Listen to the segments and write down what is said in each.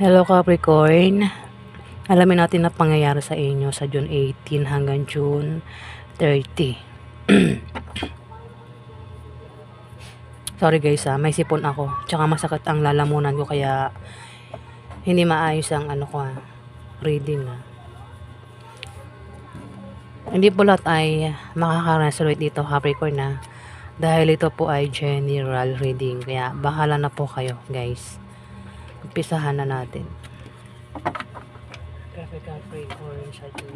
Hello Capricorn, alamin natin na pangyayari sa inyo sa June 18 hanggang June 30. Sorry guys may sipon ako. Tsaka masakit ang lalamunan ko kaya hindi maayos ang reading. Hindi po lahat ay makaka-resonate dito Capricorn dahil ito po ay general reading. Kaya bahala na po kayo guys. Umpisahan na natin. Capricorn sa June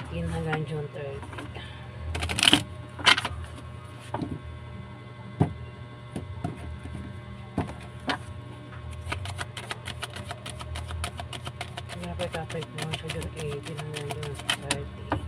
18 hanggang June 30. Capricorn sa June 18 hanggang June 30.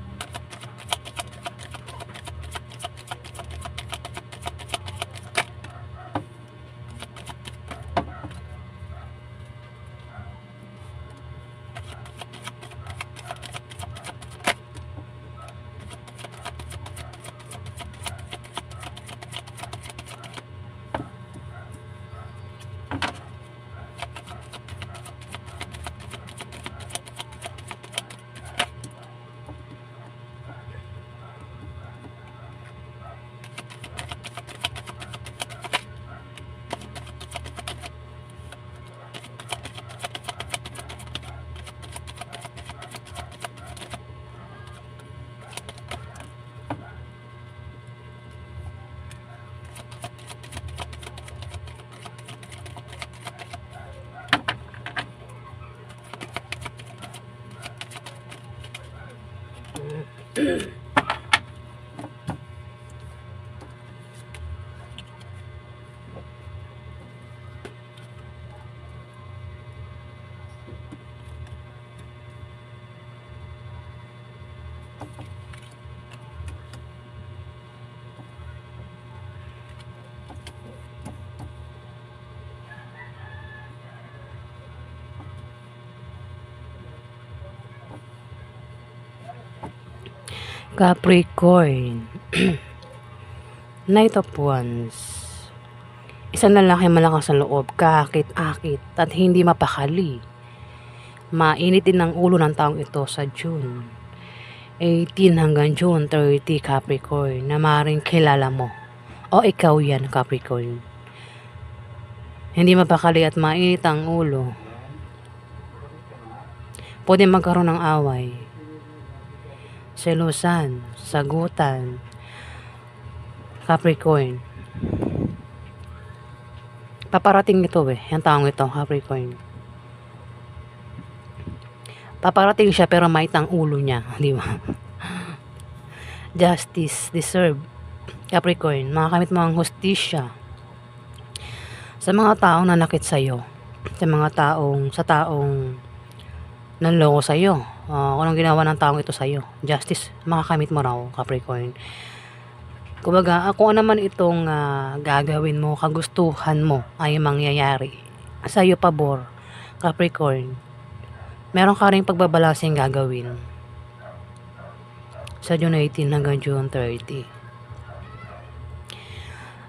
Capricorn. Knight of Wands. Isang lalaki malakas sa loob, kaakit-akit at hindi mapakali. Mainit din ang ulo ng taong ito sa June 18 hanggang June 30 Capricorn na maaaring kilala mo. O ikaw yan Capricorn. Hindi mapakali at mainit ang ulo. Pwede magkaroon ng away, selusan, sagutan, Capricorn. Paparating ito yung taong ito, Capricorn. Paparating siya pero mait ang ulo niya, di ba? Justice, deserve, Capricorn. Makakamit mo ang hustisya sa mga taong nanakit sa'yo, sa taong nanloko sa'yo. Kung anong ginawa ng taong ito sa'yo, justice, makakamit mo raw, Capricorn. Kumbaga, kung ano man itong gagawin mo, kagustuhan mo ay mangyayari sa'yo pabor, Capricorn. Meron ka rin pagbabalaseng gagawin sa June 18 hanggang June 30.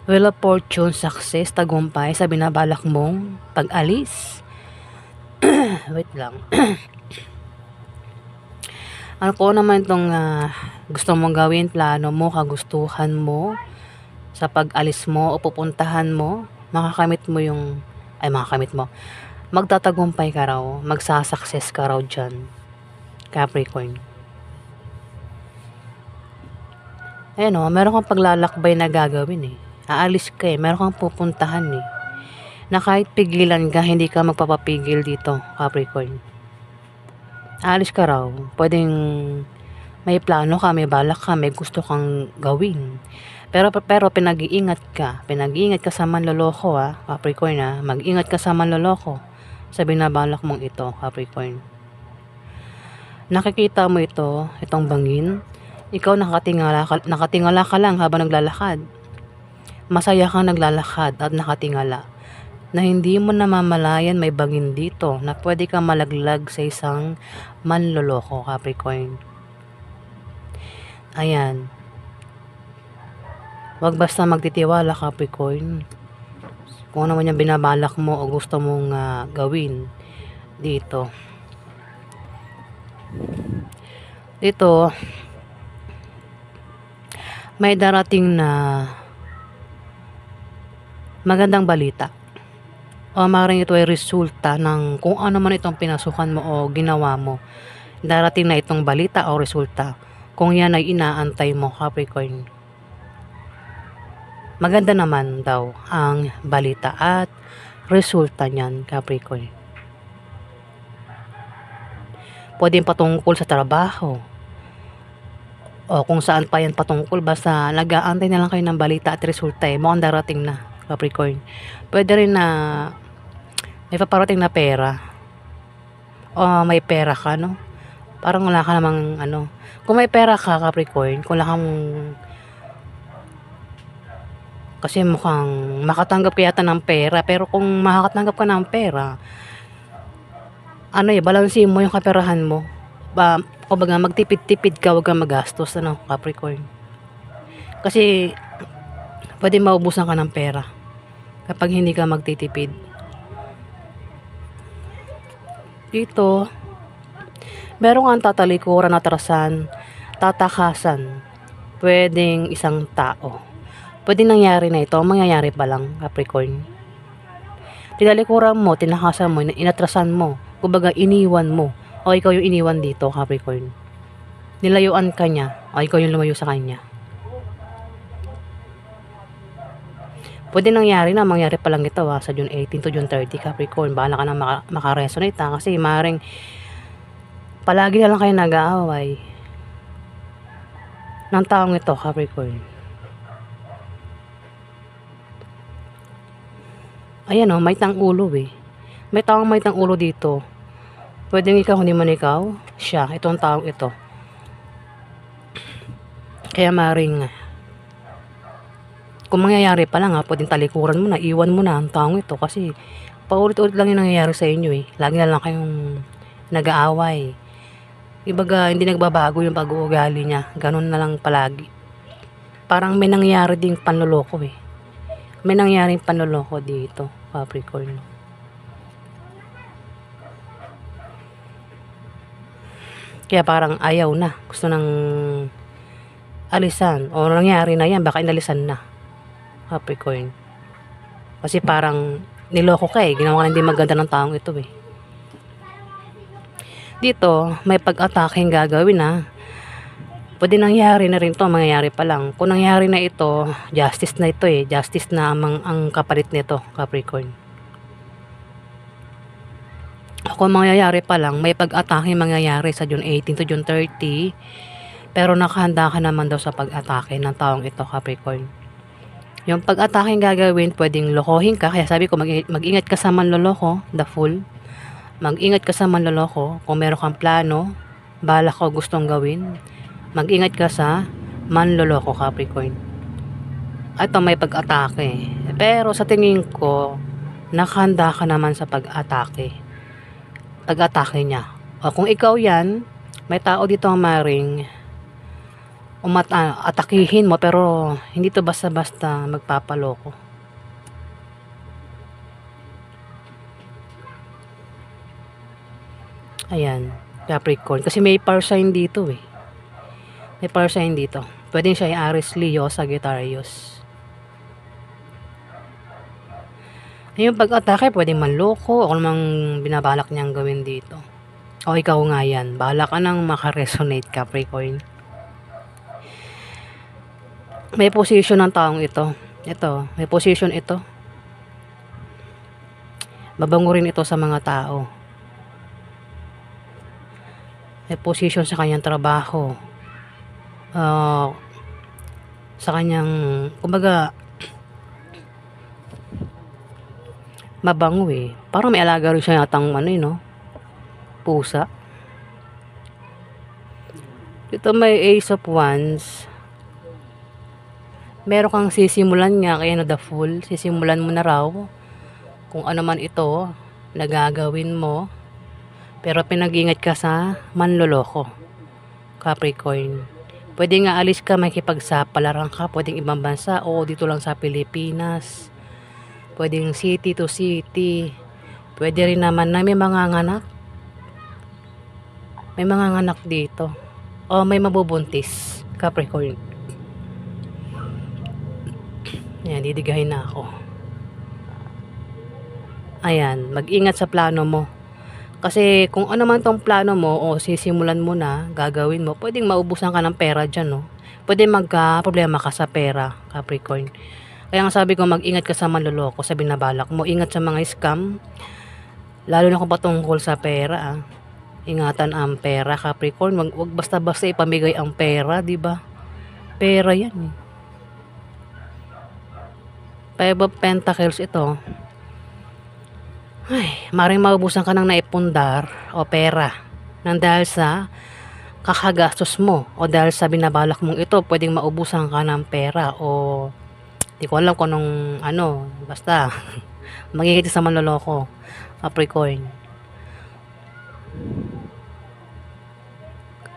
Wheel of Fortune, success, tagumpay sa binabalak mong pag-alis. Wait lang. Ano po naman itong gusto mong gawin, plano mo, kagustuhan mo sa pag-alis mo o pupuntahan mo, makakamit mo, magtatagumpay ka raw, magsasucess ka raw dyan, Capricorn. Ayan meron kang paglalakbay na gagawin aalis ka meron kang pupuntahan na kahit pigilan ka, hindi ka magpapapigil dito, Capricorn. Aalis ka raw, pwedeng may plano ka, may balak ka, may gusto kang gawin. Pero pinag-iingat ka sa manloloko Capricorn mag-ingat ka sa manloloko sa binabalak mong ito, Capricorn. Nakikita mo itong bangin, ikaw nakatingala ka lang habang naglalakad. Masaya kang naglalakad at nakatingala na hindi mo namamalayan may bangin dito na pwede kang malaglag sa isang manloloko, Capricorn. Ayan. Huwag basta magtitiwala, Capricorn. kung ano man yung binabalak mo o gusto mong gawin dito. Dito, may darating na magandang balita. O maaaring ito ay resulta ng kung ano man itong pinasukan mo o ginawa mo. Darating na itong balita o resulta kung yan ay inaantay mo, Capricorn. Maganda naman daw ang balita at resulta niyan, Capricorn. Pwedeng patungkol sa trabaho o kung saan pa yan patungkol, basta nag-aantay na lang kayo ng balita at resulta mukhang darating na, Capricorn. Pwede rin na may paparating na pera o may pera ka, no? Parang wala ka namang kung may pera ka, Capricorn, kung wala kang, kasi mukhang makatanggap ka yata ng pera, pero kung makakatanggap ka ng pera, balansin mo yung kaperahan mo. Kumbaga magtipid-tipid ka, huwag kang magastos, Capricorn. Kasi pwede maubusan ka ng pera kapag hindi ka magtitipid. Dito, meron kang tatalikuran, atrasan, tatakasan. Pwedeng isang tao. Pwede nangyari na ito, mangyayari pa lang, Capricorn. Tinalikuran mo, tinakasan mo, inatrasan mo, kumbaga iniwan mo, o ikaw yung iniwan dito, Capricorn. Nilayuan ka niya, o ikaw yung lumayo sa kanya. Pwede nangyari na, mangyari pa lang ito sa June 18 to June 30, Capricorn. Bahala ka na makaresonate kasi maaaring palagi na lang kayo nag-aaway ng taong ito, Capricorn. Ayan may tang ulo May taong may tang ulo dito. Pwedeng ikaw, hindi man ikaw, siya, itong taong ito. Kaya maaaring kung mangyayari pa lang pwedeng talikuran mo na, iwan mo na ang taong ito kasi paulit-ulit lang yung nangyayari sa inyo Lagi na lang kayong nag-aaway. Ibaga, hindi nagbabago yung pag-uugali niya. Ganun na lang palagi. Parang may nangyayari ding panloloko May nangyaring panloloko dito, Capricorn. Kaya parang ayaw na. Gusto nang alisan. O nangyari na yan, baka inalisan na, Capricorn. Kasi parang niloko ka ginawa ka hindi maganda ng taong ito Dito, may pag-atake gagawin Pwede nangyari na rin to, mangyayari pa lang. Kung nangyari na ito, justice na ito Justice na ang kapalit nito, Capricorn. Kung mangyayari pa lang, may pag-atake mangyayari sa June 18 to June 30. Pero nakahanda ka naman daw sa pag-atake ng taong ito, Capricorn. Yung pag-atake gagawin, pwedeng lokohin ka. Kaya sabi ko, mag-ingat ka sa manloloko, the fool. Mag-ingat ka sa manloloko. Kung meron kang plano, balak ko gustong gawin, mag-ingat ka sa manloloko, Capricorn. Ito may pag-atake. Pero sa tingin ko, nakahanda ka naman sa pag-atake niya. O kung ikaw yan, may tao dito ang maring atakihin mo, pero hindi to basta-basta magpapaloko. Ayan, Capricorn. Kasi may power sign dito May power sign dito. Pwede siya yung Aries, Leo, Sagittarius. Yung pag-atake, pwedeng manloko o namang binabalak niyang gawin dito. O ikaw nga yan. Bahala ka nang makaresonate, Capricorn. May position ng taong ito. May position ito. Mabango rin ito sa mga tao. May position sa kanyang trabaho. Sa kanyang, kumbaga, mabango Parang may alaga rin siya yatang pusa. Ito may Ace of Wands. Meron kang sisimulan nga, kaya the Fool, sisimulan mo na raw kung ano man ito na gagawin mo, pero pinag-ingat ka sa manloloko, Capricorn. Pwede nga alis ka, makikipagsapalaran ka, pwedeng ibang bansa o dito lang sa Pilipinas. pwedeng city to city. Pwede rin naman na may manganganak. May manganganak dito. O may mabubuntis. Capricorn. Ayan, didigahin na ako. Ayan, mag-ingat sa plano mo. Kasi kung ano man tong plano mo o sisimulan mo na, gagawin mo, pwedeng maubusan ka ng pera dyan, no? Pwede magka-problema ka sa pera, Capricorn. Kaya nga sabi ko, mag-ingat ka sa manloloko, sa binabalak mo. Ingat sa mga scam. Lalo na kung patungkol sa pera, ah. Ingatan ang pera, Capricorn. Wag basta-basta ipamigay ang pera, di ba? Pera yan, eh. Five of Pentacles ito. Ay, maring maubusan ka ng naipundar o pera nang dahil sa kakagastos mo o dahil sa binabalak mong ito, pwedeng maubusan ka ng pera o di ko alam kung anong ano, basta magiging sa manloloko, Capricorn.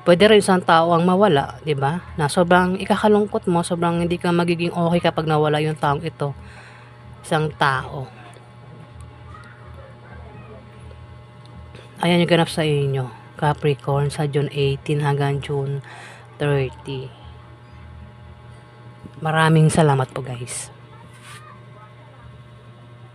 Pwede rin isang tao ang mawala, di ba? Na sobrang ikakalungkot mo, sobrang hindi ka magiging okay kapag nawala yung taong ito. Isang tao. Ayan yung ganap sa inyo, Capricorn, sa June 18 hanggang June 30. Maraming salamat po, guys.